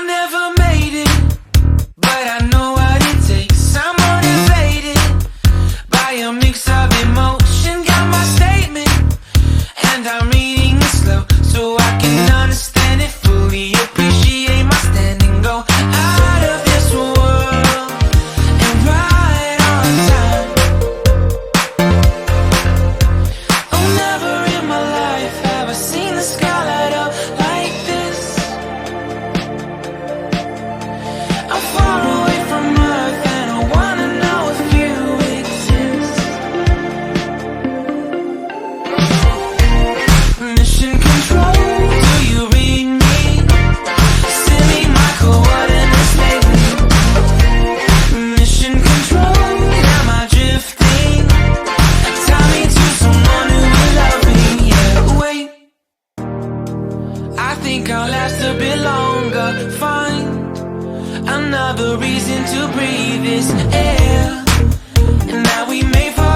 never made it, but I know what it takes. I'm motivated by a mix of emotion. Got my statement, and I'm reading it slow so I can understand it fully. Appreciate my standing, go out of this world and right on time. Oh, never in my life have I seen the sky light up like this. I'm far away from Earth and I wanna know if you exist. Mission control, do you read me? Send me my coordinates lately. Mission control, am I drifting? Tie me to someone who will love me. Yeah, wait, I think I'll last a bit longer. Find another reason to breathe this air, and now we may fall